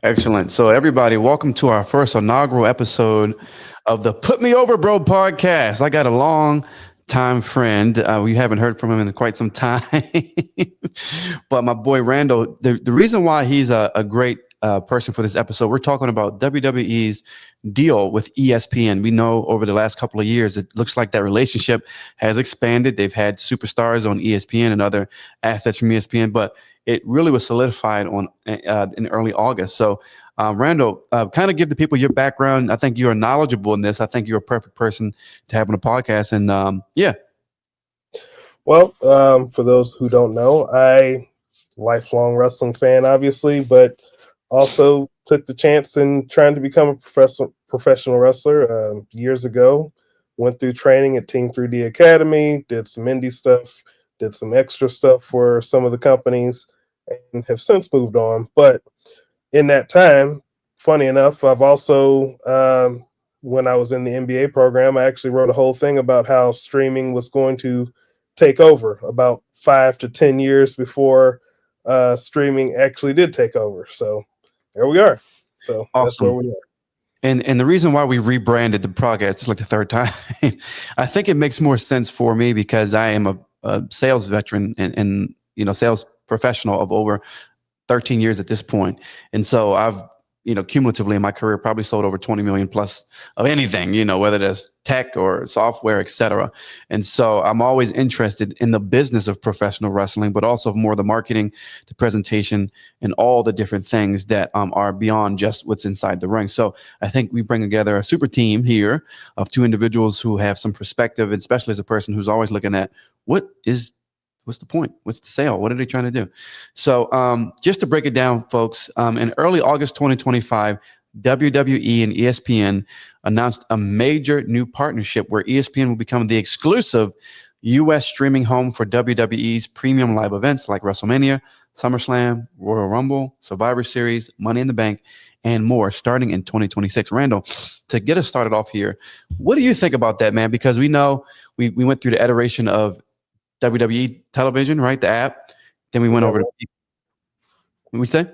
Excellent. So, everybody, welcome to our first inaugural episode of the Put Me Over Bro podcast. I got a long time friend. We haven't heard from him in quite some time. But my boy Randall, the reason why he's a great person for this episode, we're talking about WWE's deal with ESPN. We know over the last couple of years, it looks like that relationship has expanded. They've had superstars on ESPN and other assets from ESPN, but it really was solidified on in early August. So, Randall, kind of give the people your background. I think you are knowledgeable in this. I think you're a perfect person to have on a podcast. And yeah, Well, for those who don't know, lifelong wrestling fan, obviously, but also took the chance in trying to become a professional wrestler years ago. Went through training at Team 3D Academy, did some indie stuff, did some extra stuff for some of the companies, and have since moved on. But in that time, funny enough, I've also when I was in the MBA program, I actually wrote a whole thing about how streaming was going to take over about 5 to 10 years before streaming actually did take over. So there we are. So that's where awesome. we are. And the reason why we rebranded the podcast, it's like the third time, I think it makes more sense for me because I am a sales veteran and sales professional of over 13 years at this point. And so I've, cumulatively in my career, probably sold over 20 million plus of anything, whether that's tech or software, et cetera. And so I'm always interested in the business of professional wrestling, but also more the marketing, the presentation, and all the different things that are beyond just what's inside the ring. So I think we bring together a super team here of two individuals who have some perspective, especially as a person who's always looking at what's the point? What's the sale? What are they trying to do? So just to break it down, folks, in early August 2025, WWE and ESPN announced a major new partnership where ESPN will become the exclusive U.S. streaming home for WWE's premium live events like WrestleMania, SummerSlam, Royal Rumble, Survivor Series, Money in the Bank, and more starting in 2026. Randall, to get us started off here, what do you think about that, man? Because we know we went through the iteration of WWE television, right? The app. Then we The went over to network, what we say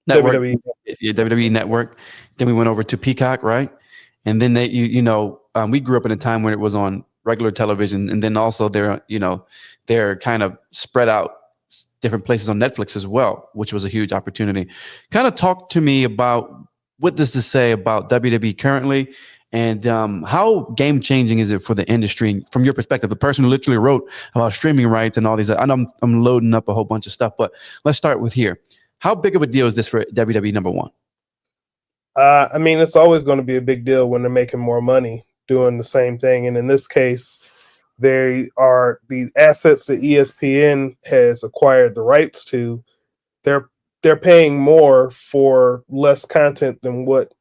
network, WWE. yeah, WWE Network. Then we went over to Peacock, right? And then we grew up in a time when it was on regular television, and then also they're kind of spread out different places on Netflix as well, which was a huge opportunity. Kind of talk to me about what does this say about WWE currently, and how game changing is it for the industry from your perspective? The person who literally wrote about streaming rights and all these. I know I'm loading up a whole bunch of stuff, but let's start with here. How big of a deal is this for WWE? Number one. I mean, it's always going to be a big deal when they're making more money doing the same thing. And in this case, they are the assets that ESPN has acquired the rights to. They're they're paying more for less content than what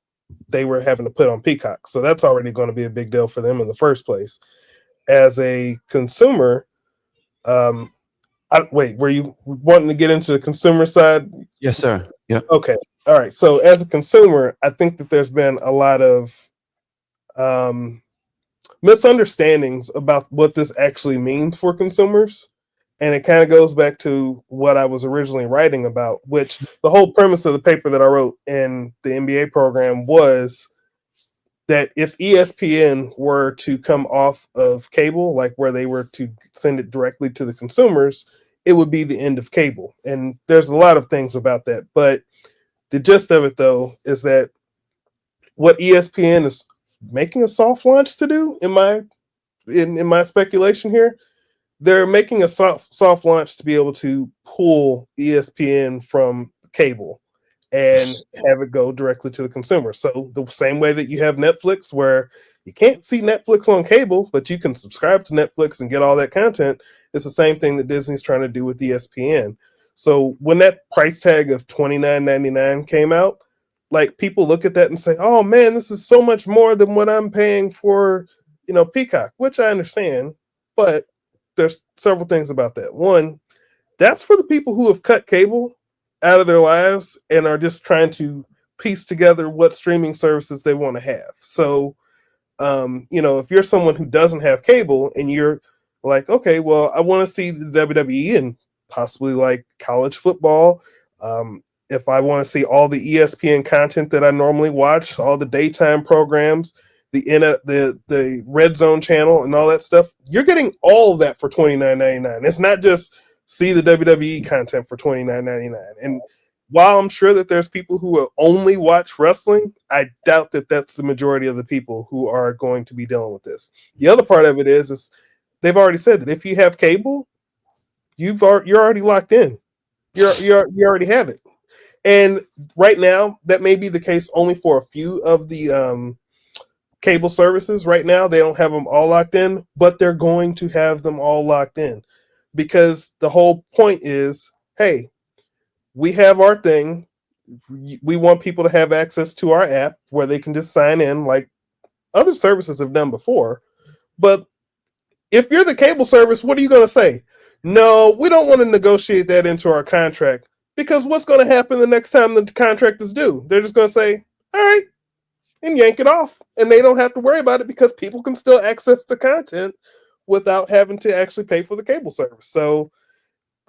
they were having to put on Peacock. So that's already going to be a big deal for them in the first place. As a consumer, um, wait, were you wanting to get into the consumer side? Yes, sir. Yep. Okay. All right. So as a consumer, I think that there's been a lot of um, misunderstandings about what this actually means for consumers. And it kind of goes back to what I was originally writing about, which the whole premise of the paper that I wrote in the MBA program was that if ESPN were to come off of cable, like where they were to send it directly to the consumers, it would be the end of cable. And there's a lot of things about that. But the gist of it, though, is that what ESPN is making a soft launch to do, in my speculation here, they're making a soft launch to be able to pull ESPN from cable and have it go directly to the consumer. So the same way that you have Netflix, where you can't see Netflix on cable, but you can subscribe to Netflix and get all that content, it's the same thing that Disney's trying to do with ESPN. So when that price tag of $29.99 came out, like people look at that and say, "Oh man, this is so much more than what I'm paying for, Peacock," which I understand, but there's several things about that. One, that's for the people who have cut cable out of their lives and are just trying to piece together what streaming services they want to have. So, if you're someone who doesn't have cable and you're like, okay, well, I want to see the WWE and possibly like college football, if I want to see all the ESPN content that I normally watch, all the daytime programs, the Red Zone channel and all that stuff, you're getting all of that for $29.99. It's not just see the WWE content for $29.99. And while I'm sure that there's people who will only watch wrestling, I doubt that that's the majority of the people who are going to be dealing with this. The other part of it is they've already said that if you have cable, you're already locked in. You already have it. And right now, that may be the case only for a few of the cable services. Right now, they don't have them all locked in, but they're going to have them all locked in because the whole point is, hey, we have our thing. We want people to have access to our app where they can just sign in like other services have done before. But if you're the cable service, what are you going to say? No, we don't want to negotiate that into our contract. Because what's going to happen the next time the contract is due? They're just going to say, all right, and yank it off. And they don't have to worry about it because people can still access the content without having to actually pay for the cable service. So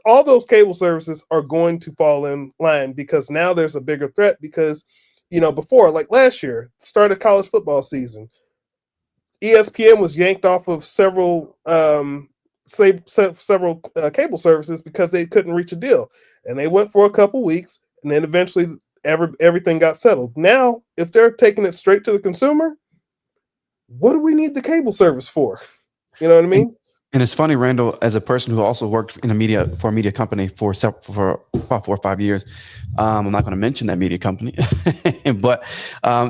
all those cable services are going to fall in line because now there's a bigger threat because, before, like last year, started college football season, ESPN was yanked off of several cable services because they couldn't reach a deal, and they went for a couple weeks, and then eventually everything got settled. Now, if they're taking it straight to the consumer, what do we need the cable service for? You know what I mean? And it's funny, Randall, as a person who also worked in a media company for about 4 or 5 years. I'm not going to mention that media company, but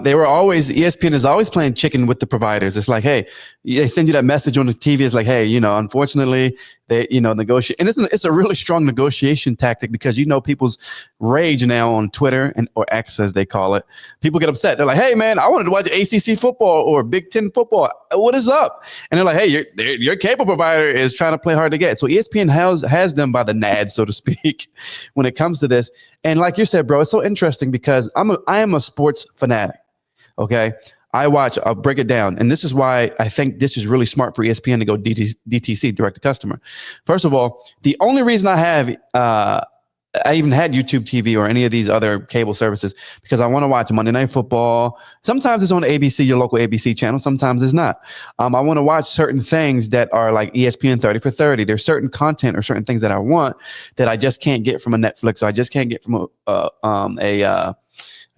they were always, ESPN is always playing chicken with the providers. It's like, hey, they send you that message on the TV. It's like, hey, unfortunately, they, negotiate. And it's a really strong negotiation tactic because, people's rage now on Twitter or X, as they call it. People get upset. They're like, hey, man, I wanted to watch ACC football or Big Ten football. What is up? And they're like, hey, your cable provider is trying to play hard to get. So ESPN has them by the nads, so to speak, when it comes to this. And like you said, bro, it's so interesting because I am a sports fanatic. Okay. I'll break it down. And this is why I think this is really smart for ESPN to go DTC, direct to customer. First of all, the only reason I even had YouTube TV or any of these other cable services because I want to watch Monday Night Football. Sometimes it's on ABC, your local ABC channel. Sometimes it's not. I want to watch certain things that are like ESPN 30 for 30. There's certain content or certain things that I want that I just can't get from a Netflix, or I just can't get from a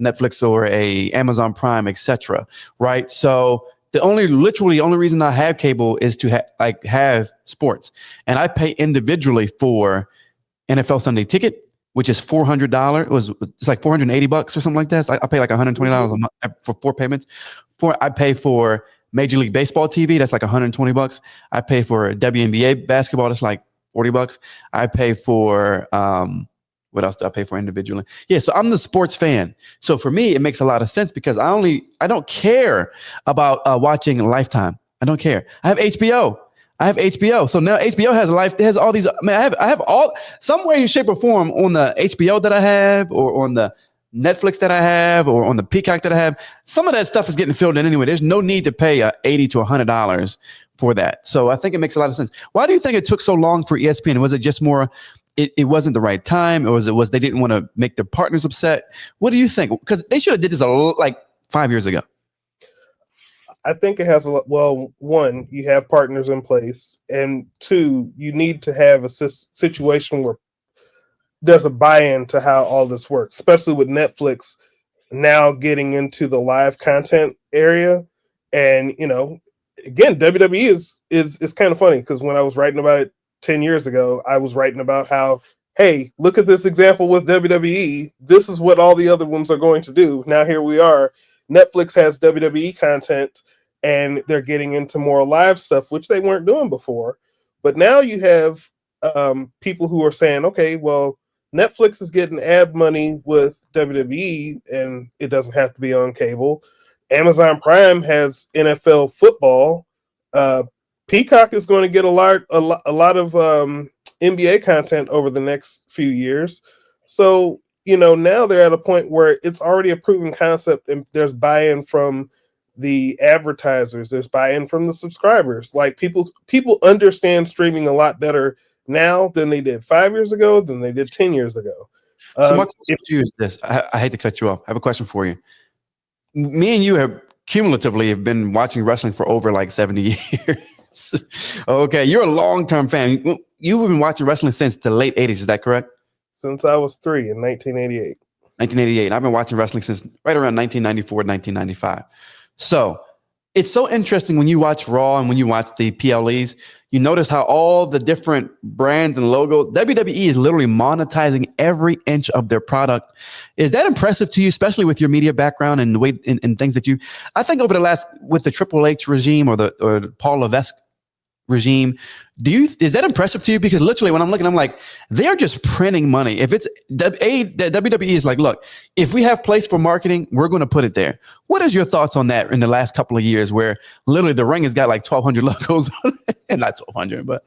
Netflix or a Amazon Prime, etc. Right? So the only reason I have cable is to have sports, and I pay individually for NFL Sunday Ticket, which is $400. It's like $480 or something like that. So I pay like $120 a month for 4 payments. I pay for Major League Baseball TV. That's like $120. I pay for WNBA basketball. That's like $40. I pay for what else do I pay for individually? Yeah, so I'm the sports fan. So for me, it makes a lot of sense because I don't care about watching Lifetime. I don't care. I have HBO. So now HBO has all these. I have all some way, shape, or form on the HBO that I have, or on the Netflix that I have, or on the Peacock that I have. Some of that stuff is getting filled in anyway. There's no need to pay $80 to $100 for that. So I think it makes a lot of sense. Why do you think it took so long for ESPN? Was it just more? It wasn't the right time, or was they didn't want to make their partners upset? What do you think? Because they should have did this like 5 years ago. I think it has a lot. Well, one, you have partners in place, and two, you need to have a situation where there's a buy-in to how all this works, especially with Netflix now getting into the live content area. And again, WWE is kind of funny because when I was writing about it 10 years ago, I was writing about how, hey, look at this example with WWE. This is what all the other ones are going to do. Now here we are. Netflix has WWE content and they're getting into more live stuff, which they weren't doing before. But now you have people who are saying, okay, well, Netflix is getting ad money with WWE and it doesn't have to be on cable. Amazon Prime has NFL football. Peacock is going to get a lot of NBA content over the next few years. So, now they're at a point where it's already a proven concept and there's buy-in from the advertisers. There's buy-in from the subscribers. Like people understand streaming a lot better now than they did 5 years ago, than they did 10 years ago. So my question If to you is this: I hate to cut you off. I have a question for you. Me and you have cumulatively have been watching wrestling for over like 70 years. Okay, you're a long-term fan. You've been watching wrestling since the late 80s. Is that correct? since I was 3 in 1988. 1988. I've been watching wrestling since right around 1994, 1995. So it's so interesting when you watch Raw and when you watch the PLEs, you notice how all the different brands and logos, WWE is literally monetizing every inch of their product. Is that impressive to you, especially with your media background and the way and things that you, I think over the last, with the Triple H regime or the Paul Levesque regime, is that impressive to you? Because literally when I'm looking, I'm like, they're just printing money. If it's the WWE is like, look, if we have place for marketing, we're going to put it there. What is your thoughts on that in the last couple of years where literally the ring has got like 1,200 logos on it? And not 1,200, but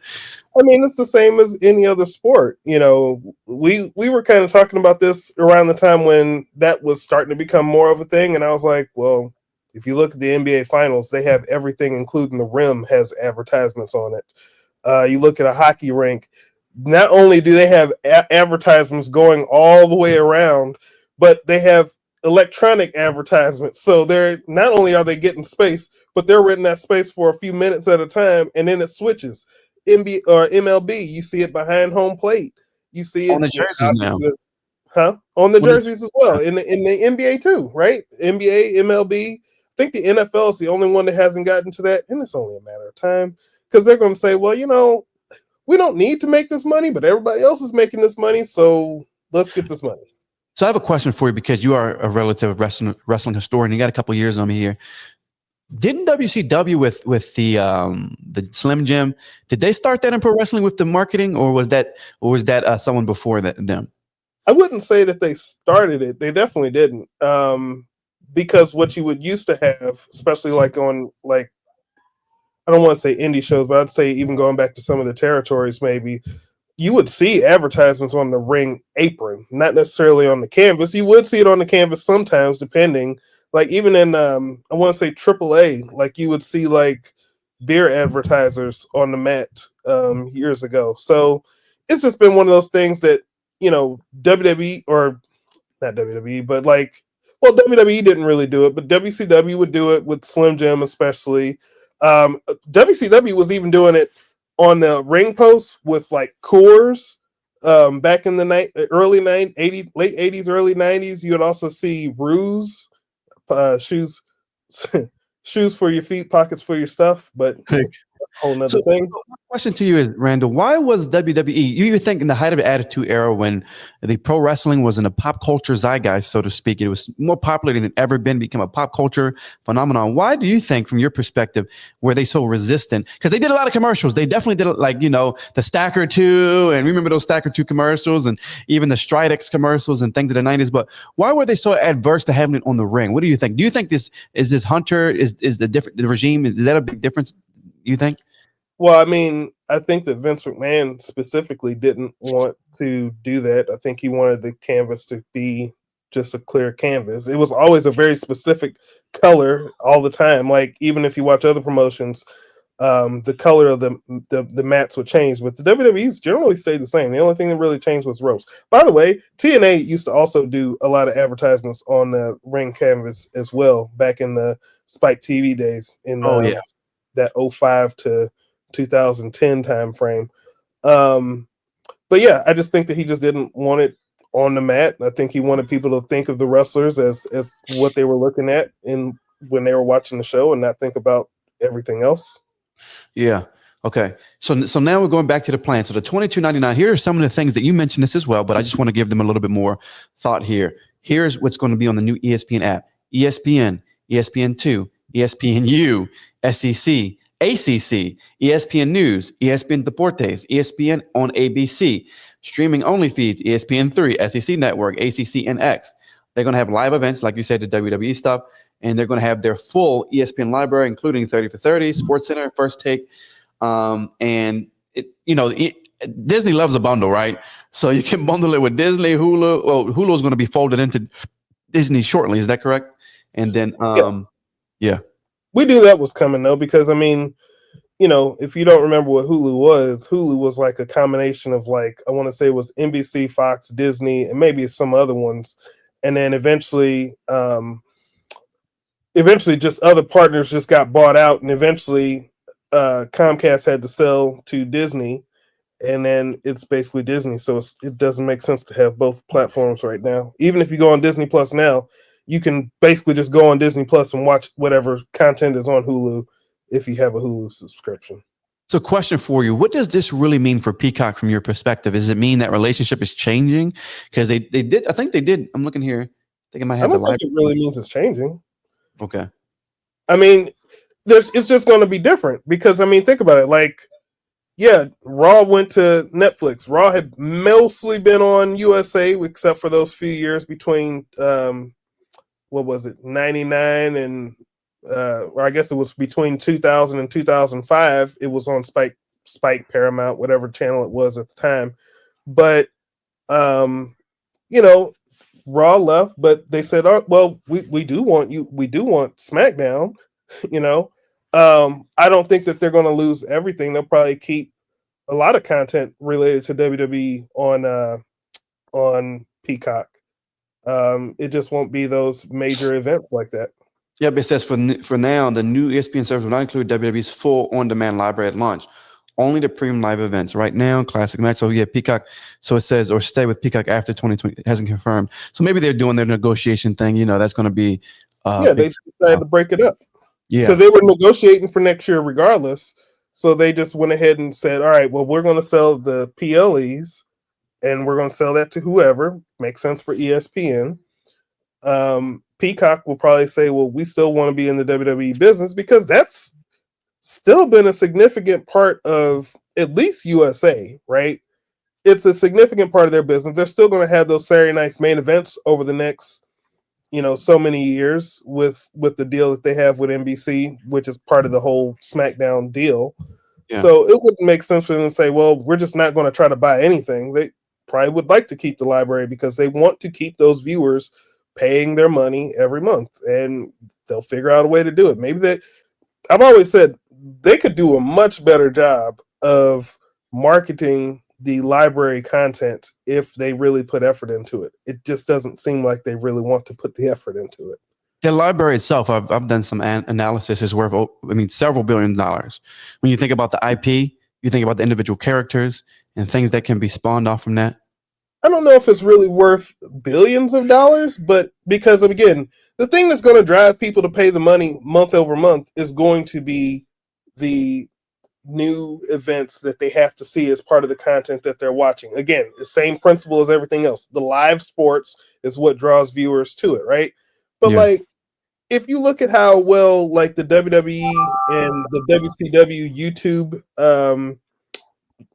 I mean, it's the same as any other sport. You know, we were kind of talking about this around the time when that was starting to become more of a thing, and I was like, well, if you look at the NBA Finals, they have everything, including the rim, has advertisements on it. You look at a hockey rink, not only do they have advertisements going all the way around, but they have electronic advertisements. So they're not only are they getting space, but they're renting that space for a few minutes at a time, and then it switches. NBA or MLB, you see it behind home plate. You see on it the jerseys now. obviously, on the On the, jerseys as well. In the NBA too, right? NBA, MLB. I think the NFL is the only one that hasn't gotten to that, and it's only a matter of time because they're going to say, well, we don't need to make this money, but everybody else is making this money, so let's get this money. so I have a question for you because you are a relative wrestling historian. You got a couple of years on me here. Didn't WCW with the Slim Jim? Did they start that in pro wrestling with the marketing, or was that someone before them? I wouldn't say that they started it. They definitely didn't. Because what you would used to have, especially like on like I don't want to say indie shows, but I'd say even going back to some of the territories, maybe you would see advertisements on the ring apron, not necessarily on the canvas. You would see it on the canvas sometimes, depending. Like even in I want to say AAA, like you would see like beer advertisers on the mat years ago. So it's just been one of those things that WWE or not WWE, but like WWE didn't really do it, but WCW would do it with Slim Jim, especially. WCW was even doing it on the ring post with like Coors back in the early 80s, late 80s, early 90s. You would also see Ruse shoes, shoes for your feet, pockets for your stuff, but that's a whole nother thing. My question to you is, Randall, why was WWE, you think in the height of the Attitude Era when the pro wrestling was in a pop culture zeitgeist, so to speak, it was more popular than it ever been, become a pop culture phenomenon. Why do you think, from your perspective, were they so resistant? Because they did a lot of commercials. They definitely did like, the Stacker 2, and remember those Stacker 2 commercials, and even the Stridex commercials and things of the 90s. But why were they so adverse to having it on the ring? What do you think? Do you think this Hunter, is the regime, is that a big difference, you think? Well, I mean, I think that Vince McMahon specifically didn't want to do that. I think he wanted the canvas to be just a clear canvas. It was always a very specific color all the time. Like even if you watch other promotions, the color of the mats would change, but the WWE's generally stayed the same. The only thing that really changed was ropes. By the way, TNA used to also do a lot of advertisements on the ring canvas as well back in the Spike TV days in that 05 to 2010 time frame. But yeah, I just think that he just didn't want it on the mat. I think he wanted people to think of the wrestlers as what they were looking at in when they were watching the show and not think about everything else. Yeah. Okay. So now we're going back to the plan. So the $22.99. Here are some of the things that you mentioned this as well, but I just want to give them a little bit more thought here. Here's what's going to be on the new ESPN app: ESPN, ESPN2, ESPNU, SEC, ACC, ESPN News, ESPN Deportes, ESPN on ABC, streaming only feeds, ESPN3, SEC Network, ACC, and X. They're going to have live events, like you said, the WWE stuff, and they're going to have their full ESPN library, including 30 for 30, Sports Center, First Take, and Disney loves a bundle, right? So you can bundle it with Disney, Hulu. Well, Hulu is going to be folded into Disney shortly. Is that correct? And then, yeah. We knew that was coming though, because I mean, if you don't remember what Hulu was like a combination of like, I want to say it was NBC, Fox, Disney, and maybe some other ones. And then eventually just other partners just got bought out, and eventually Comcast had to sell to Disney, and then it's basically Disney. So it doesn't make sense to have both platforms right now. Even if you go on Disney Plus now, you can basically just go on Disney Plus and watch whatever content is on Hulu if you have a Hulu subscription. So, question for you: what does this really mean for Peacock from your perspective? Does it mean that relationship is changing? Because they did, I think they did. I'm looking here. I think I might have. I don't think it really means it's changing. Okay. I mean, it's just going to be different because, I mean, think about it. Like, yeah, Raw went to Netflix. Raw had mostly been on USA, except for those few years between, what was it, 99 and, or I guess it was between 2000 and 2005. It was on Spike, Paramount, whatever channel it was at the time. But, Raw left, but they said, "Oh, well, we do want you. We do want SmackDown." I don't think that they're going to lose everything. They'll probably keep a lot of content related to WWE on Peacock. It just won't be those major events like that. Yeah, but it says for now, the new ESPN service will not include WWE's full on-demand library at launch. Only the premium live events right now, classic match. So yeah, Peacock. So it says, or stay with Peacock after 2020. It hasn't confirmed. So maybe they're doing their negotiation thing. That's going to be. They decided to break it up. Yeah, because they were negotiating for next year regardless. So they just went ahead and said, "All right, well, we're going to sell the PLEs, and we're going to sell that to whoever makes sense for ESPN." Peacock will probably say, "Well, we still want to be in the WWE business because that's still been a significant part of at least USA, right? It's a significant part of their business. They're still going to have those Saturday nights main events over the next, so many years with the deal that they have with NBC, which is part of the whole SmackDown deal." Yeah. So it wouldn't make sense for them to say, "Well, we're just not going to try to buy anything." They probably would like to keep the library because they want to keep those viewers paying their money every month, and they'll figure out a way to do it. Maybe I've always said they could do a much better job of marketing the library content if they really put effort into it. It just doesn't seem like they really want to put the effort into it. The library itself, I've done some analysis, is worth, several $1 billion. When you think about the IP, you think about the individual characters and things that can be spawned off from that. I don't know if it's really worth billions of dollars, but because, again, the thing that's going to drive people to pay the money month over month is going to be the new events that they have to see as part of the content that they're watching. Again, the same principle as everything else. The live sports is what draws viewers to it, right? But if you look at how well like the WWE and the WCW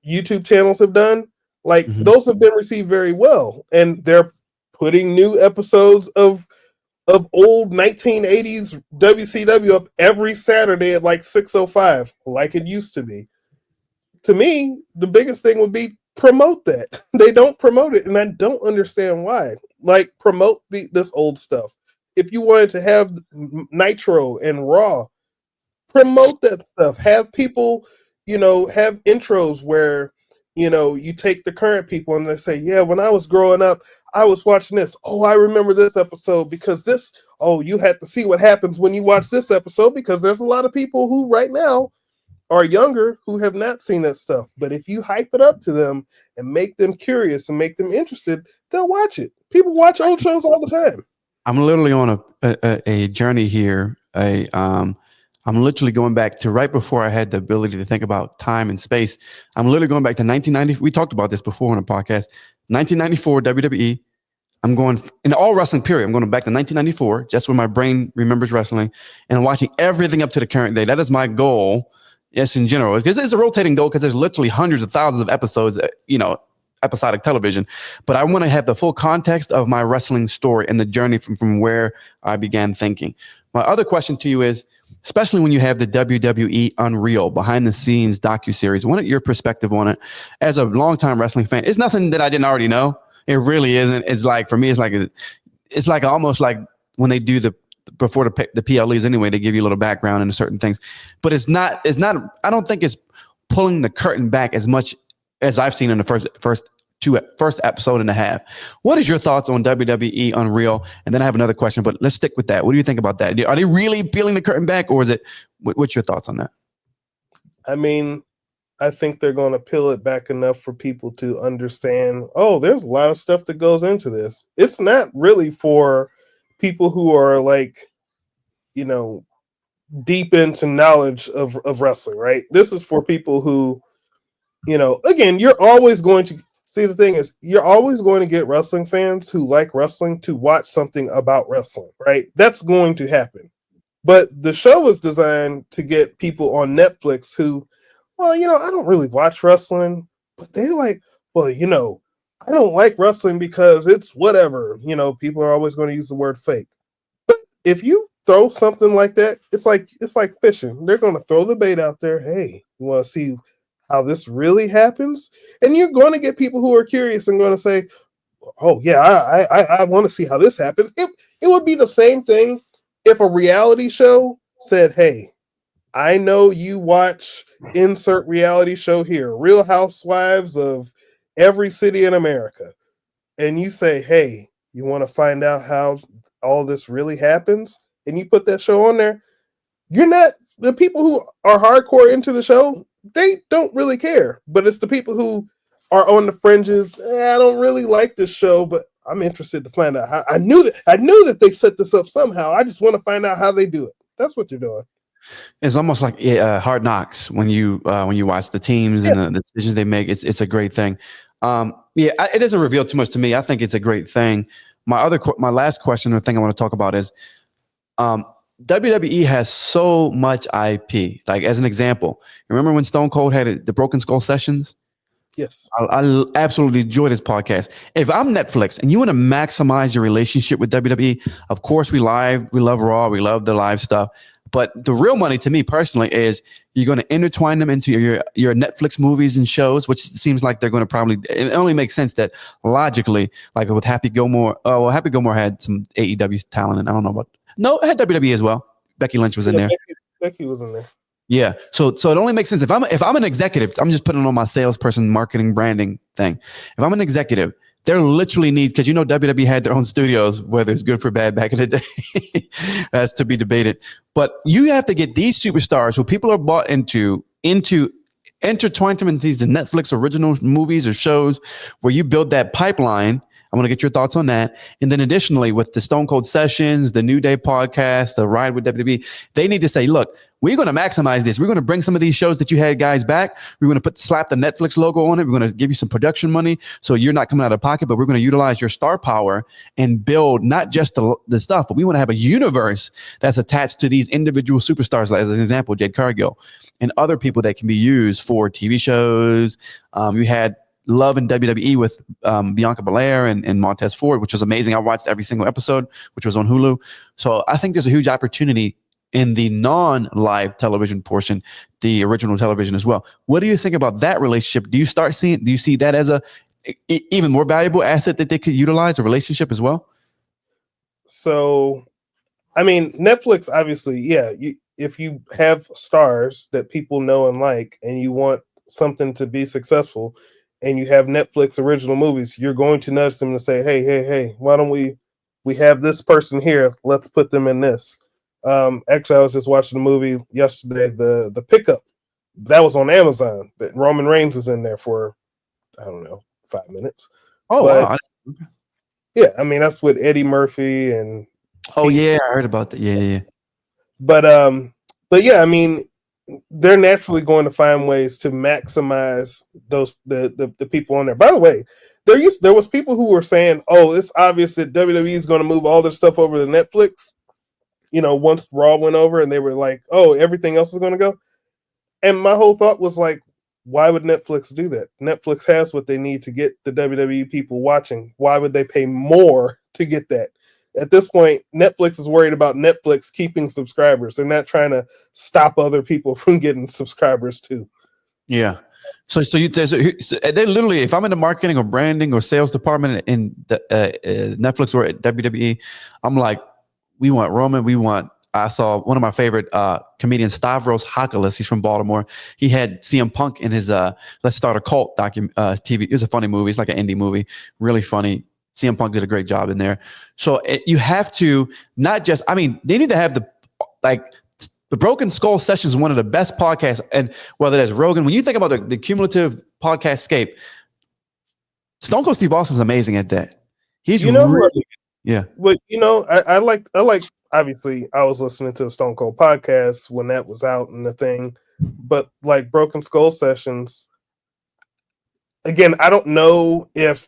YouTube channels have done, those have been received very well, and they're putting new episodes of old 1980s WCW up every Saturday at 6:05, like it used to be. To me, the biggest thing would be promote that. They don't promote it, and I don't understand why. Promote this old stuff. If you wanted to have Nitro and Raw, promote that stuff. Have people, have intros where, you take the current people and they say, "Yeah, when I was growing up, I was watching this. Oh, I remember this episode because this, you had to see what happens when you watch this episode," because there's a lot of people who right now are younger who have not seen that stuff. But if you hype it up to them and make them curious and make them interested, they'll watch it. People watch old shows all the time. I'm literally on a journey here. I'm literally going back to right before I had the ability to think about time and space. I'm literally going back to 1990. We talked about this before on a podcast. 1994 WWE. I'm going in all wrestling period. I'm going back to 1994, just when my brain remembers wrestling, and watching everything up to the current day. That is my goal. Yes, in general, because it's a rotating goal because there's literally hundreds of thousands of episodes, episodic television. But I want to have the full context of my wrestling story and the journey from where I began thinking. My other question to you is, especially when you have the WWE Unreal behind the scenes docuseries, what your perspective on it as a longtime wrestling fan? It's nothing that I didn't already know. It really isn't. It's like, for me, it's like almost like when they do the before the PLEs anyway. They give you a little background into certain things, but it's not. I don't think it's pulling the curtain back as much as I've seen in the first episode and a half. What is your thoughts on WWE Unreal? And then I have another question, but let's stick with that. What do you think about that? Are they really peeling the curtain back, or is it? What's your thoughts on that? I mean, I think they're going to peel it back enough for people to understand, oh, there's a lot of stuff that goes into this. It's not really for people who are like, you know, deep into knowledge of wrestling, right? This is for people who, you know, again, you're always going to see, the thing is, you're always going to get wrestling fans who like wrestling to watch something about wrestling, right? That's going to happen. But the show is designed to get people on Netflix who, well, you know, I don't really watch wrestling, but they're like, well, you know, I don't like wrestling because it's whatever. You know, people are always going to use the word fake. But if you throw something like that, it's like fishing. They're going to throw the bait out there. Hey, you want to see how this really happens? And you're going to get people who are curious and going to say, oh yeah, I want to see how this happens. It would be the same thing if a reality show said, hey, I know you watch insert reality show here, Real Housewives of every city in America. And you say, hey, you want to find out how all this really happens? And you put that show on there. You're not, the people who are hardcore into the show, they don't really care. But it's the people who are on the fringes. I don't really like this show, but I'm interested to find out how. I knew that they set this up somehow. I just want to find out how they do it. That's what you're doing. It's almost like Hard Knocks when you watch the teams and the decisions they make. It's a great thing. It doesn't reveal too much to me. I think it's a great thing. My last question or thing I want to talk about is WWE has so much IP. Like, as an example, remember when Stone Cold had the Broken Skull sessions? Yes. I absolutely enjoy this podcast. If I'm Netflix and you want to maximize your relationship with WWE, of course we love Raw, we love the live stuff. But the real money to me personally is you're going to intertwine them into your Netflix movies and shows, which seems like they're going to probably, it only makes sense that logically, like with Happy Gilmore, Happy Gilmore had some AEW talent, and I don't know about, no, it had WWE as well. Becky Lynch was in there. Becky was in there. Yeah. So it only makes sense. If I'm an executive, I'm just putting on my salesperson marketing branding thing. If I'm an executive, there literally needs, because WWE had their own studios, whether it's good for bad back in the day. That's to be debated. But you have to get these superstars who people are bought into intertwine them into these Netflix original movies or shows where you build that pipeline. I want to get your thoughts on that. And then additionally, with the Stone Cold Sessions, the New Day podcast, the Ride with WWE, they need to say, look, we're going to maximize this. We're going to bring some of these shows that you had guys back. We're going to slap the Netflix logo on it. We're going to give you some production money so you're not coming out of pocket, but we're going to utilize your star power and build not just the stuff, but we want to have a universe that's attached to these individual superstars, like as an example, Jade Cargill and other people that can be used for TV shows. You had Love in WWE with Bianca Belair and Montez Ford, which was amazing. I watched every single episode, which was on Hulu. So I think there's a huge opportunity in the non-live television portion, the original television as well. What do you think about that relationship? Do you see that as a even more valuable asset that they could utilize, a relationship as well? So, I mean, Netflix, obviously, yeah. If you have stars that people know and like, and you want something to be successful, and you have Netflix original movies, you're going to nudge them to say, hey, why don't we have this person here? Let's put them in this. Actually, I was just watching a movie yesterday, the Pickup. That was on Amazon. But Roman Reigns is in there for, I don't know, 5 minutes. Oh, but, wow. Yeah, I mean, that's with Eddie Murphy and... Oh, yeah, I heard about that. Yeah. But yeah, I mean, they're naturally going to find ways to maximize those the people on there. By the way, there was people who were saying, "Oh, it's obvious that WWE is going to move all their stuff over to Netflix." Once Raw went over, and they were like, "Oh, everything else is going to go." And my whole thought was like, why would Netflix do that? Netflix has what they need to get the WWE people watching. Why would they pay more to get that? At this point, Netflix is worried about Netflix keeping subscribers. They're not trying to stop other people from getting subscribers too. Yeah. So they literally, if I'm in the marketing or branding or sales department in the, Netflix or at WWE, I'm like, we want Roman. I saw one of my favorite comedians, Stavros Hakalis. He's from Baltimore. He had CM Punk in his Let's Start a Cult TV. It was a funny movie. It's like an indie movie. Really funny. CM Punk did a great job in there. So you have to not just, I mean, they need to have the Broken Skull Sessions is one of the best podcasts. And whether that's Rogan, when you think about the cumulative podcast scape, Stone Cold Steve Austin's amazing at that. He's yeah. But I like obviously I was listening to the Stone Cold podcast when that was out and the thing, but like Broken Skull Sessions, again, I don't know if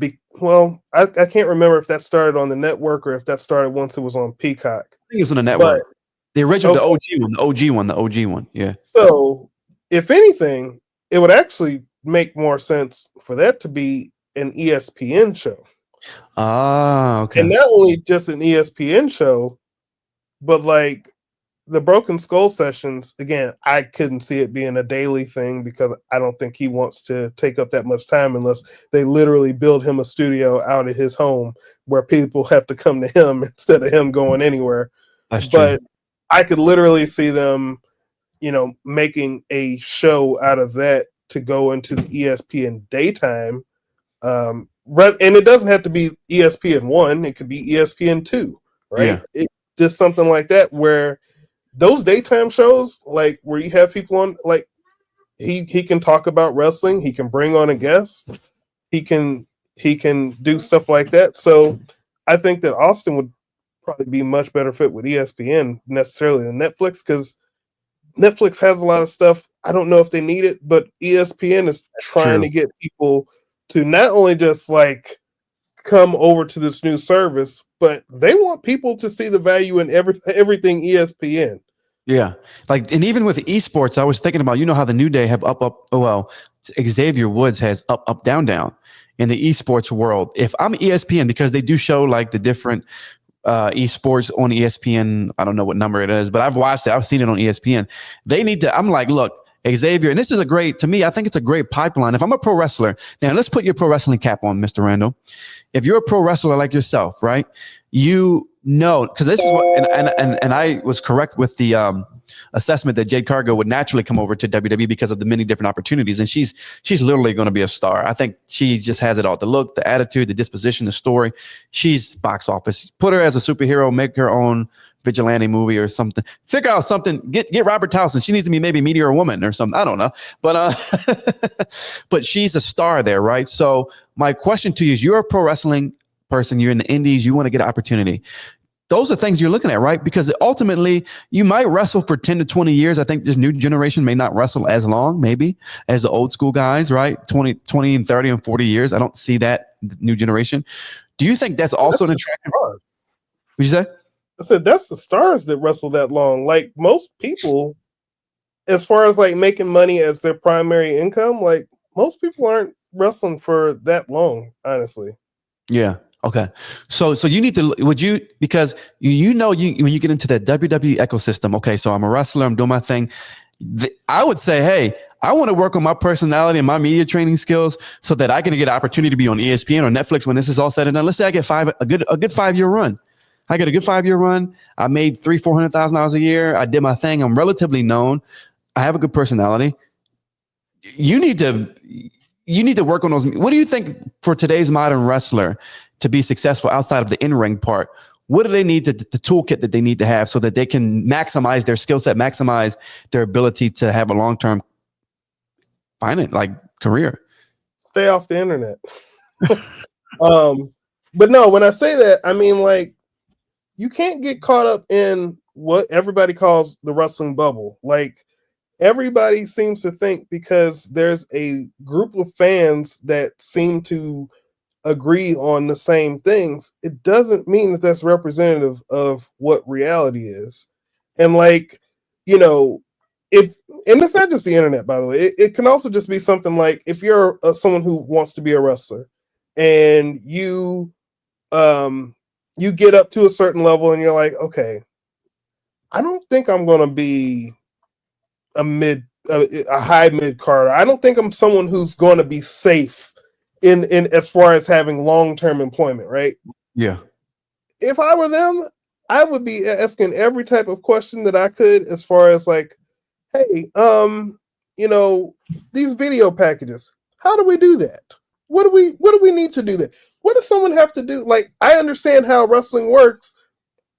I can't remember if that started on the network or if that started once it was on Peacock. I think it was on the network. But, the original, the OG one. Yeah. So if anything, it would actually make more sense for that to be an ESPN show. Ah, okay. And not only just an ESPN show, but like the Broken Skull Sessions, again, I couldn't see it being a daily thing because I don't think he wants to take up that much time unless they literally build him a studio out of his home where people have to come to him instead of him going anywhere. That's true. But I could literally see them, making a show out of that to go into the ESPN daytime. And it doesn't have to be ESPN 1, it could be ESPN 2, right? Yeah. It's just something like that where those daytime shows, like where you have people on, like he can talk about wrestling, he can bring on a guest, he can do stuff like that. So I think that Austin would probably be much better fit with ESPN necessarily than Netflix, because Netflix has a lot of stuff. I don't know if they need it, but ESPN is trying to get people to not only just like come over to this new service, but they want people to see the value in everything ESPN. Yeah. Like, and even with esports, I was thinking about, how the New Day have Xavier Woods has up, down, down in the esports world. If I'm ESPN, because they do show like the different esports on ESPN, I don't know what number it is, but I've watched it. I've seen it on ESPN. They need to, I'm like, look, Xavier, and this is to me, I think it's a great pipeline. If I'm a pro wrestler, now let's put your pro wrestling cap on, Mr. Randall. If you're a pro wrestler like yourself, right? Because this is what, and I was correct with the assessment that Jade Cargill would naturally come over to WWE because of the many different opportunities, and she's literally going to be a star. I think she just has it all: the look, the attitude, the disposition, the story. She's box office. Put her as a superhero, make her own vigilante movie or something. Figure out something. Get Robert Townsend. She needs to be maybe Meteor Woman or something. I don't know, but she's a star there, right? So my question to you is: you're a pro wrestling person. You're in the indies. You want to get an opportunity. Those are things you're looking at, right? Because ultimately, you might wrestle for 10 to 20 years. I think this new generation may not wrestle as long, maybe, as the old school guys, right? 20 and 30 and 40 years. I don't see that new generation. Do you think that's also an attractive? What'd you say? I said, that's the stars that wrestle that long. Like most people, as far as like making money as their primary income, like most people aren't wrestling for that long, honestly. Yeah. Okay. So you need to, because when you get into that WWE ecosystem, okay, so I'm a wrestler, I'm doing my thing. I would say, hey, I want to work on my personality and my media training skills so that I can get an opportunity to be on ESPN or Netflix when this is all said and done. Let's say I get a good 5-year run. I get a good 5-year run. I made $300,000-$400,000 a year. I did my thing. I'm relatively known. I have a good personality. You need to work on those. What do you think for today's modern wrestler to be successful outside of the in-ring part? What do they need the toolkit that they need to have so that they can maximize their skill set, maximize their ability to have a long-term career? Stay off the internet. But no, when I say that, I mean, like, you can't get caught up in what everybody calls the wrestling bubble. Like, everybody seems to think because there's a group of fans that seem to agree on the same things, it doesn't mean that that's representative of what reality is. And like, and it's not just the internet, by the way. It can also just be something like if you're someone who wants to be a wrestler and you get up to a certain level and you're like, okay, I don't think I'm going to be a high mid card. I don't think I'm someone who's going to be safe in as far as having long-term employment, right? Yeah. if I were them, I would be asking every type of question that I could, as far as like, hey, these video packages, how do we do that? What do we need to do that? What does someone have to do? Like, I understand how wrestling works.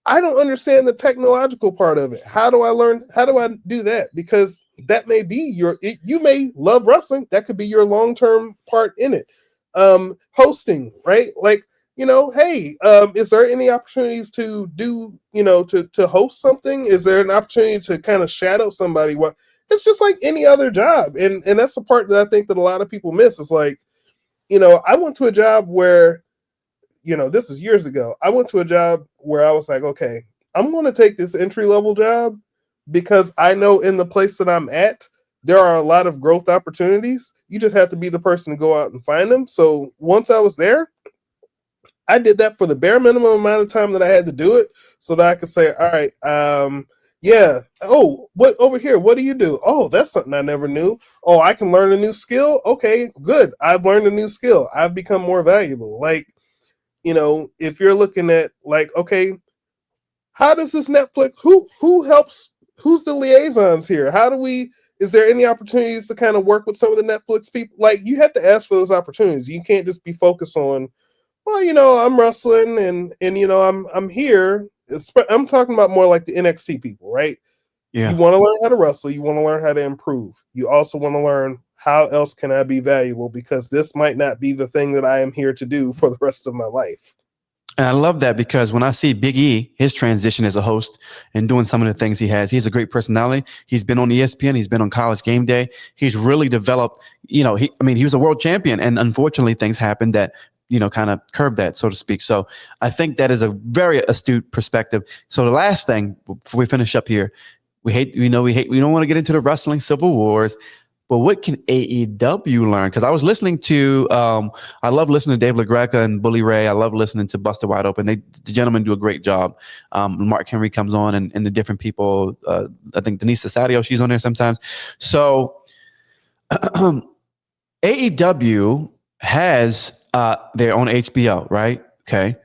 I don't understand the technological part of it. How do I learn? How do I do that? Because that may be you may love wrestling. That could be your long-term part in it. Hosting, right? Like, hey, is there any opportunities to do, to host something? Is there an opportunity to kind of shadow somebody? What It's just like any other job. And that's the part that I think that a lot of people miss. It's like, I went to a job where, this was years ago. I went to a job where I was like, okay, I'm going to take this entry level job because I know in the place that I'm at, there are a lot of growth opportunities. You just have to be the person to go out and find them. So once I was there, I did that for the bare minimum amount of time that I had to do it, so that I could say, all right, yeah. Oh, what over here? What do you do? Oh, that's something I never knew. Oh, I can learn a new skill. Okay, good. I've learned a new skill. I've become more valuable. Like, if you're looking at like, okay, how does this Netflix? Who helps? Who's the liaisons here? Is there any opportunities to kind of work with some of the Netflix people? Like, you have to ask for those opportunities. You can't just be focused on, well, I'm wrestling and I'm here. I'm talking about more like the NXT people, right? Yeah. You want to learn how to wrestle. You want to learn how to improve. You also want to learn how else can I be valuable, because this might not be the thing that I am here to do for the rest of my life. And I love that, because when I see Big E, his transition as a host and doing some of the things he has a great personality. He's been on ESPN. He's been on College Game Day. He's really developed, he was a world champion, and unfortunately things happened that, kind of curbed that, so to speak. So I think that is a very astute perspective. So the last thing before we finish up here, we don't want to get into the wrestling civil wars, but what can AEW learn? Because I was listening to, I love listening to Dave LaGreca and Bully Ray. I love listening to Busted Wide Open. The gentlemen do a great job. Mark Henry comes on, and the different people. I think Denise Sasadio, she's on there sometimes. So AEW has their own HBO, right? Okay.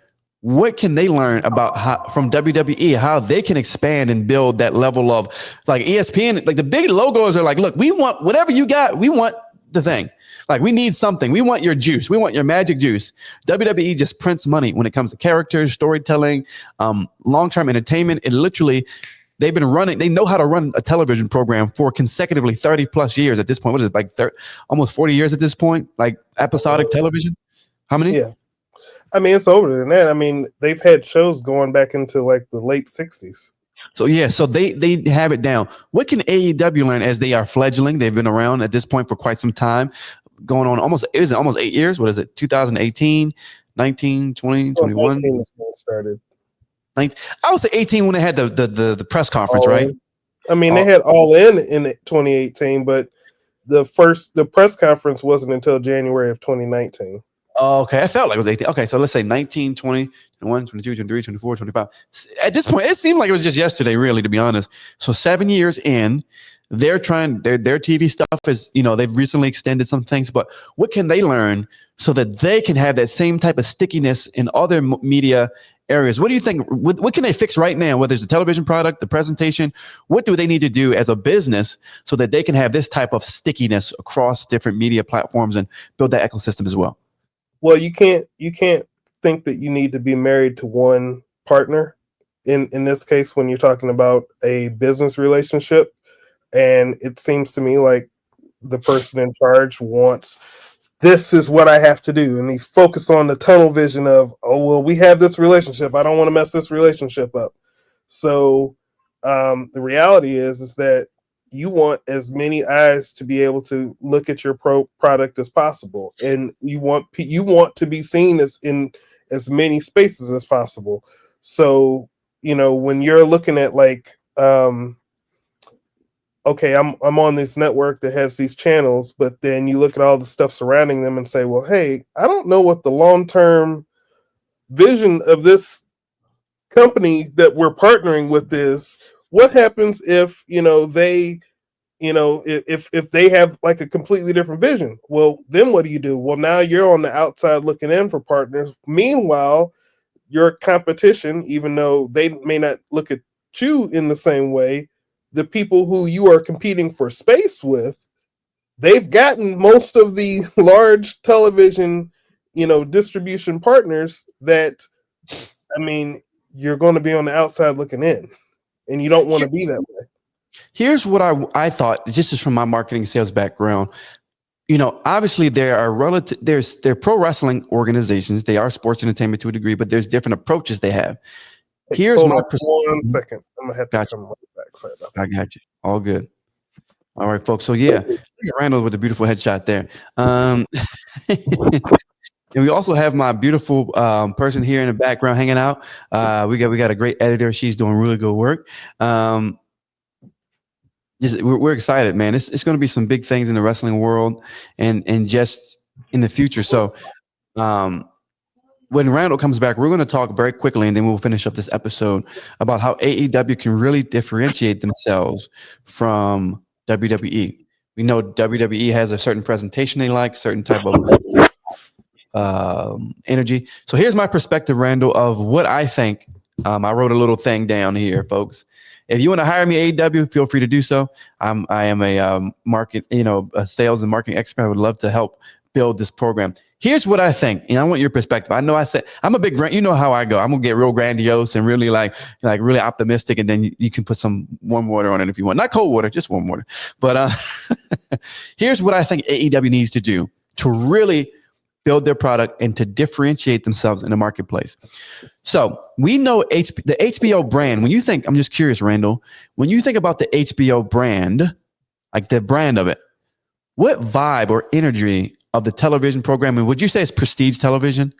What can they learn from WWE, how they can expand and build that level of, like, ESPN, like the big logos are like, look, we want whatever you got. We want the thing. Like, we need something. We want your juice. We want your magic juice. WWE just prints money when it comes to characters, storytelling, long-term entertainment. It literally, they know how to run a television program for consecutively 30 plus years at this point. What is it, like almost 40 years at this point? Like episodic television? How many? Yeah. I mean, it's older than that. I mean, they've had shows going back into like the late 60s. So yeah, so they have it down. What can AEW learn as they are fledgling? They've been around at this point for quite some time, going on almost 8 years. What is it? 2018, 19, 20, 21? 19 is when it started. I would say 18 when they had the press conference, right? I mean, they had All in 2018, but the press conference wasn't until January of 2019. Oh, okay. I felt like it was 18. Okay, so let's say 19, 20, 21, 22, 23, 24, 25. At this point, it seemed like it was just yesterday, really, to be honest. So 7 years in, they're trying, their TV stuff is, they've recently extended some things, but what can they learn so that they can have that same type of stickiness in other media areas? What do you think? What can they fix right now, whether it's the television product, the presentation? What do they need to do as a business so that they can have this type of stickiness across different media platforms and build that ecosystem as well? Well, you can't think that you need to be married to one partner in this case when you're talking about a business relationship. And it seems to me like the person in charge wants, this is what I have to do, and he's focused on the tunnel vision of, oh well, we have this relationship, I don't want to mess this relationship up. So the reality is that you want as many eyes to be able to look at your product as possible, and you want to be seen as in as many spaces as possible. So when you're looking at like, okay, I'm on this network that has these channels, but then you look at all the stuff surrounding them and say, well, hey, I don't know what the long-term vision of this company that we're partnering with is. What happens if they if they have like a completely different vision? Well, then what do? Well, now you're on the outside looking in for partners. Meanwhile, your competition, even though they may not look at you in the same way, the people who you are competing for space with, they've gotten most of the large television, distribution partners that, I mean, you're going to be on the outside looking in, and you don't want to be that way. Here's what I thought, just from my marketing sales background. Obviously there are they're pro wrestling organizations. They are sports entertainment to a degree, but there's different approaches they have. Here's Hold my on 1 second. I'm gonna have to come right back. Sorry about that. I got you. All good. All right, folks. So yeah, Randall with a beautiful headshot there. And we also have my beautiful person here in the background hanging out. We got a great editor. She's doing really good work. We're excited, man. It's going to be some big things in the wrestling world and just in the future. So when Randall comes back, we're going to talk very quickly, and then we'll finish up this episode about how AEW can really differentiate themselves from WWE. We know WWE has a certain presentation they like, certain type of energy. So here's my perspective, Randall, of what I think. I wrote a little thing down here, folks. If you want to hire me, AEW, feel free to do so. I am a a sales and marketing expert. I would love to help build this program. Here's what I think, and I want your perspective. I know I said I'm a big, you know how I go. I'm gonna get real grandiose and really like really optimistic, and then you can put some warm water on it if you want, not cold water, just warm water. But here's what I think AEW needs to do to really build their product and to differentiate themselves in the marketplace. So we know the HBO brand. When you think, I'm just curious, Randall, when you think about the HBO brand, like the brand of it, what vibe or energy of the television programming would you say is prestige television?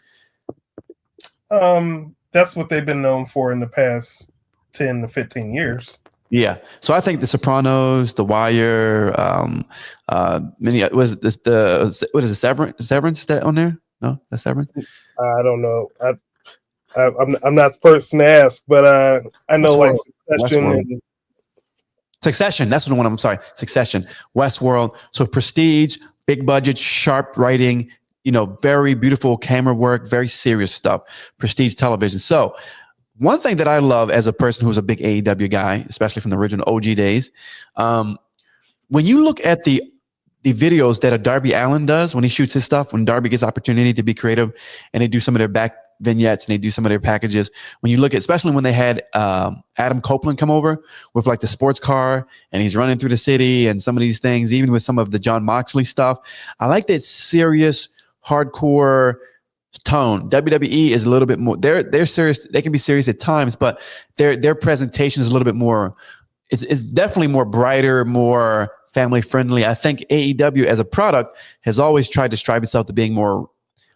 That's what they've been known for in the past 10 to 15 years. Yeah. So I think The Sopranos, The Wire, what is it, Severance that on there? No, that's Severance? I don't know. I'm not the person to ask, but I know like Succession. Succession. That's the one. I'm sorry. Succession. Westworld. So prestige, big budget, sharp writing, very beautiful camera work, very serious stuff. Prestige television. So one thing that I love as a person who's a big AEW guy, especially from the original OG days, when you look at the videos that a Darby Allin does when he shoots his stuff, when Darby gets opportunity to be creative and they do some of their back vignettes and they do some of their packages, when you look at, especially when they had Adam Copeland come over with like the sports car and he's running through the city and some of these things, even with some of the John Moxley stuff, I like that serious, hardcore tone. WWE is a little bit more, they're serious. They can be serious at times, but their presentation is a little bit more, it's definitely more brighter, more family friendly. I think AEW as a product has always tried to strive itself to being more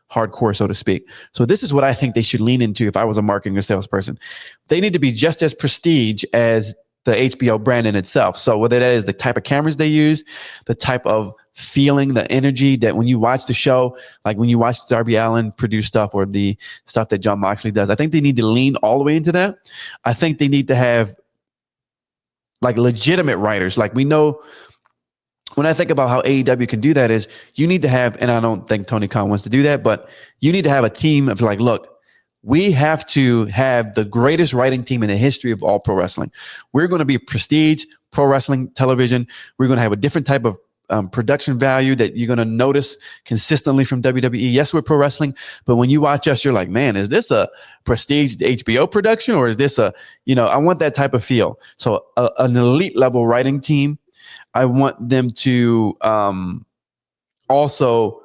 hardcore, so to speak. So this is what I think they should lean into if I was a marketing or salesperson. They need to be just as prestige as the HBO brand in itself. So whether that is the type of cameras they use, the type of feeling, the energy that when you watch the show, like when you watch Darby Allin produce stuff or the stuff that John Moxley does, I think they need to lean all the way into that. I think they need to have like legitimate writers. Like we know, when I think about how AEW can do that is you need to have, and I don't think Tony Khan wants to do that, but you need to have a team of like, look, we have to have the greatest writing team in the history of all pro wrestling. We're going to be prestige pro wrestling television. We're going to have a different type of production value that you're going to notice consistently from WWE. Yes, we're pro wrestling, but when you watch us, you're like, man, is this a prestige HBO production or is this I want that type of feel. So an elite level writing team. I want them to also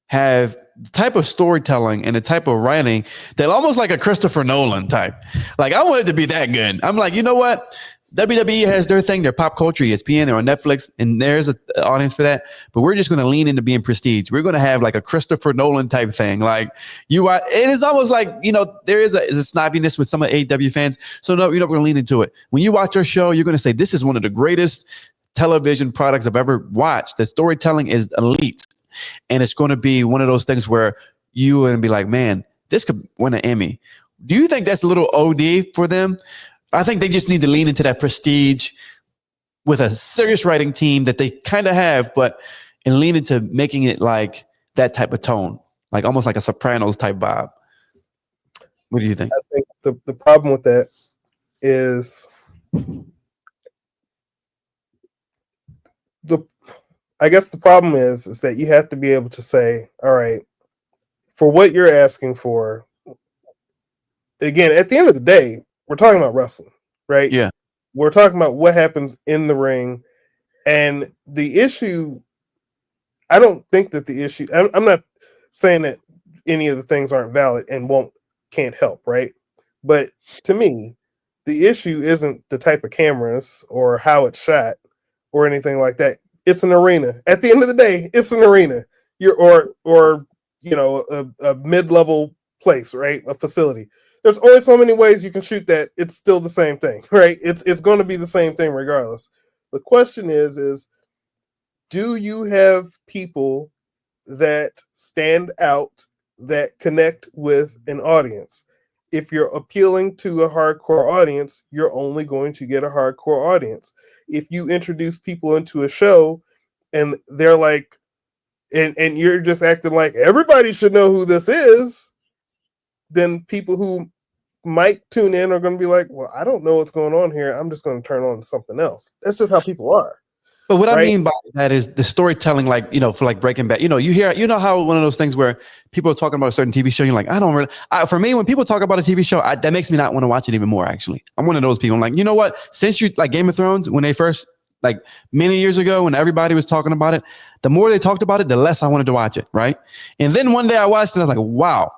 have the type of storytelling and the type of writing that almost like a Christopher Nolan type. Like I want it to be that good. I'm like, you know what? WWE has their thing, their pop culture, ESPN, they're on Netflix, and there's an audience for that. But we're just going to lean into being prestige. We're going to have like a Christopher Nolan type thing. Like it is almost like, there is a snobbiness with some of AEW fans. So no, you're not going to lean into it. When you watch our show, you're going to say, this is one of the greatest television products I've ever watched. The storytelling is elite. And it's going to be one of those things where you and be like, man, this could win an Emmy. Do you think that's a little OD for them? I think they just need to lean into that prestige with a serious writing team that they kind of have, and lean into making it like that type of tone, like almost like a Sopranos type vibe. What do you think? I think the problem with that is the I guess the problem is that you have to be able to say, all right, for what you're asking for, again, at the end of the day, we're talking about wrestling, right? Yeah. We're talking about what happens in the ring. And the issue, I don't think that the issue, I'm not saying that any of the things aren't valid and can't help, right? But to me, the issue isn't the type of cameras or how it's shot or anything like that. It's an arena. At the end of the day, it's an arena. Or a mid-level place, right? A facility. There's only so many ways you can shoot that. It's still the same thing, right? It's going to be the same thing regardless. The question is do you have people that stand out, that connect with an audience? If you're appealing to a hardcore audience, you're only going to get a hardcore audience. If you introduce people into a show and they're like, and you're just acting like everybody should know who this is, then people who might tune in are going to be like, well, I don't know what's going on here. I'm just going to turn on to something else. That's just how people are. But what right? I mean by that is the storytelling, like, for like Breaking Bad, you know how one of those things where people are talking about a certain TV show, you're like, I don't really, for me, when people talk about a TV show, that makes me not want to watch it even more, actually. I'm one of those people. I'm like, you know what? Since you like Game of Thrones, when they first, like many years ago, when everybody was talking about it, the more they talked about it, the less I wanted to watch it. Right. And then one day I watched it and I was like, wow,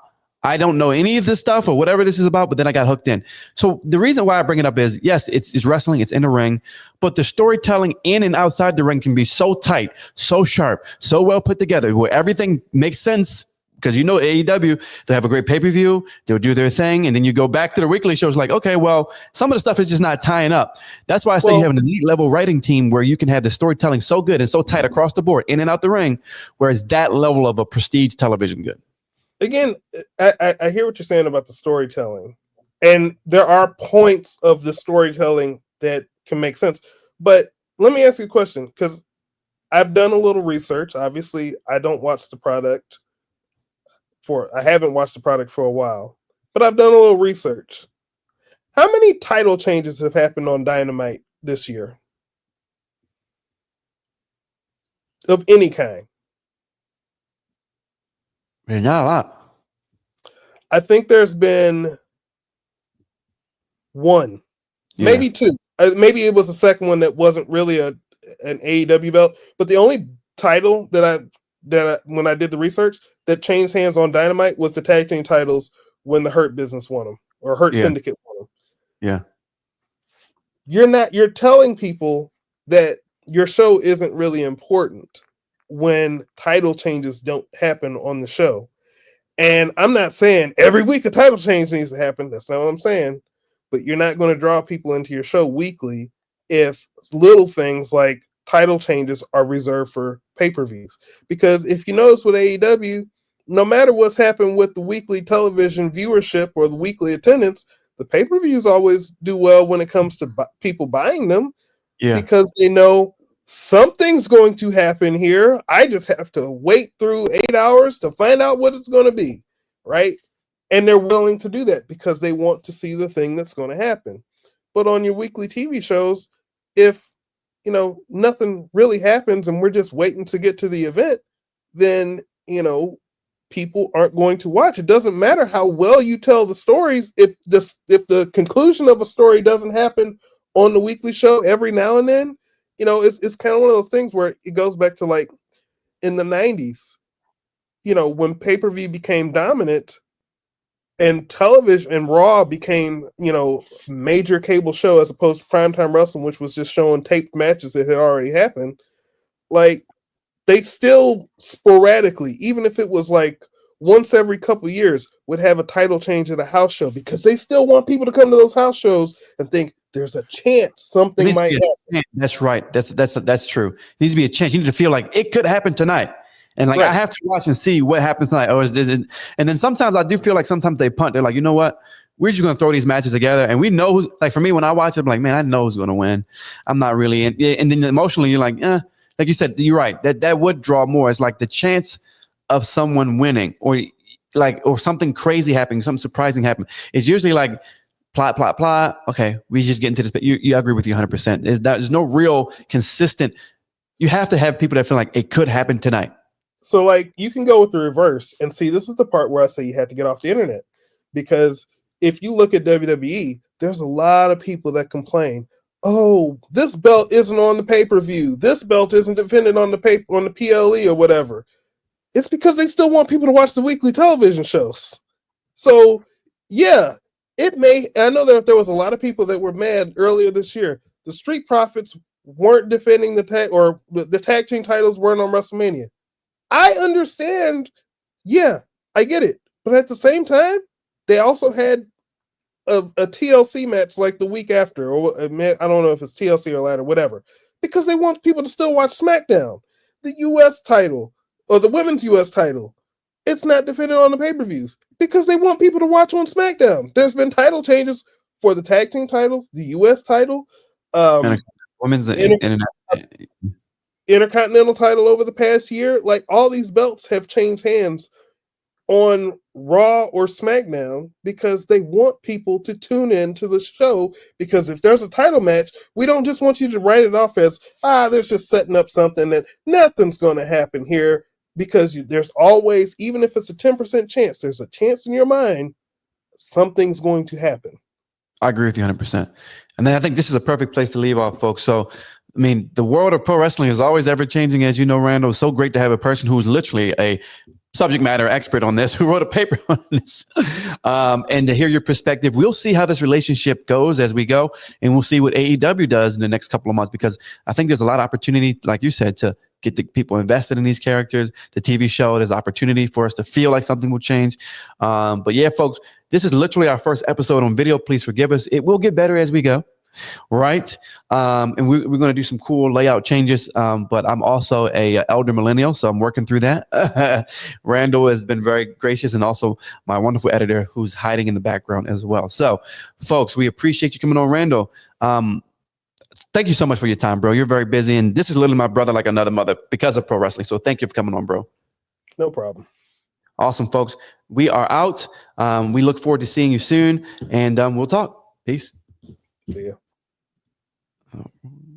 I don't know any of this stuff or whatever this is about, but then I got hooked in. So the reason why I bring it up is, yes, it's wrestling, it's in the ring, but the storytelling in and outside the ring can be so tight, so sharp, so well put together, where everything makes sense. Because AEW, they have a great pay-per-view, they'll do their thing, and then you go back to the weekly shows like, okay, well, some of the stuff is just not tying up. That's why I say you have an elite level writing team where you can have the storytelling so good and so tight across the board, in and out the ring, whereas that level of a prestige television good. Again, I hear what you're saying about the storytelling, and there are points of the storytelling that can make sense. But let me ask you a question, because I've done a little research. Obviously, I haven't watched the product for a while, but I've done a little research. How many title changes have happened on Dynamite this year? Of any kind? Not a lot. I think there's been one, maybe two. Maybe it was the second one that wasn't really an AEW belt, but the only title that when I did the research that changed hands on Dynamite was the tag team titles when the Hurt Business won them, or Hurt Syndicate won them. Yeah. You're telling people that your show isn't really important when title changes don't happen on the show. And I'm not saying every week a title change needs to happen. That's not what I'm saying. But you're not going to draw people into your show weekly if little things like title changes are reserved for pay-per-views. Because if you notice with AEW, no matter what's happened with the weekly television viewership or the weekly attendance, the pay-per-views always do well when it comes to people buying them. Yeah. Because they know something's going to happen here. I just have to wait through 8 hours to find out what it's going to be, right? And they're willing to do that because they want to see the thing that's going to happen. But on your weekly TV shows, if nothing really happens and we're just waiting to get to the event, then people aren't going to watch. It doesn't matter how well you tell the stories if the conclusion of a story doesn't happen on the weekly show every now and then. It's kind of one of those things where it goes back to like in the 90s, when pay-per-view became dominant and television and Raw became, major cable show as opposed to primetime wrestling, which was just showing taped matches that had already happened. Like, they still sporadically, even if it was like once every couple of years, would have a title change at a house show because they still want people to come to those house shows and think there's a chance something might happen. That's right. That's true. It needs to be a chance. You need to feel like it could happen tonight. And like, right. I have to watch and see what happens tonight. Or is it? And then sometimes I do feel like sometimes they punt. They're like, you know what? We're just going to throw these matches together. And we know who's, like, for me, when I watch it, I'm like, man, I know who's going to win. I'm not really in. And then emotionally, you're like, like you said, you're right. That would draw more. It's like the chance of someone winning, or like, or something crazy happening, something surprising happening. It's usually like plot. Okay, we just get into this, but you agree with you 100%. There's no real consistent. You have to have people that feel like it could happen tonight. So like you can go with the reverse and see, this is the part where I say you have to get off the internet, because if you look at WWE, there's a lot of people that complain, oh, this belt isn't on the pay-per-view, this belt isn't defended on the PLE or whatever. It's because they still want people to watch the weekly television shows. So yeah, I know that there was a lot of people that were mad earlier this year. The Street Profits weren't defending the tag team titles weren't on WrestleMania. I understand. Yeah, I get it. But at the same time, they also had a TLC match like the week after, or I don't know if it's TLC or ladder, whatever, because they want people to still watch SmackDown. The US title or the women's US title, it's not defended on the pay-per-views because they want people to watch on SmackDown. There's been title changes for the tag team titles, the US title, women's Intercontinental title over the past year. Like, all these belts have changed hands on Raw or SmackDown because they want people to tune in to the show, because if there's a title match, we don't just want you to write it off as, there's just setting up something that nothing's going to happen here, because there's always, even if it's a 10% chance, there's a chance in your mind something's going to happen. I agree with you 100%. And then I think this is a perfect place to leave off, folks. So, I mean, the world of pro wrestling is always ever changing, as you know, Randall. It's so great to have a person who's literally a subject matter expert on this, who wrote a paper on this, and to hear your perspective. We'll see how this relationship goes as we go, and we'll see what AEW does in the next couple of months, because I think there's a lot of opportunity, like you said, to get the people invested in these characters. The TV show, there's opportunity for us to feel like something will change. But yeah, folks, this is literally our first episode on video. Please forgive us. It will get better as we go. Right. And we're going to do some cool layout changes. But I'm also a elder millennial, so I'm working through that. Randall has been very gracious, and also my wonderful editor who's hiding in the background as well. So, folks, we appreciate you coming on, Randall. Thank you so much for your time, bro. You're very busy, and this is literally my brother like another mother because of pro wrestling. So thank you for coming on, bro. No problem. Awesome, folks. We are out. We look forward to seeing you soon, and we'll talk. Peace. See ya. Oh.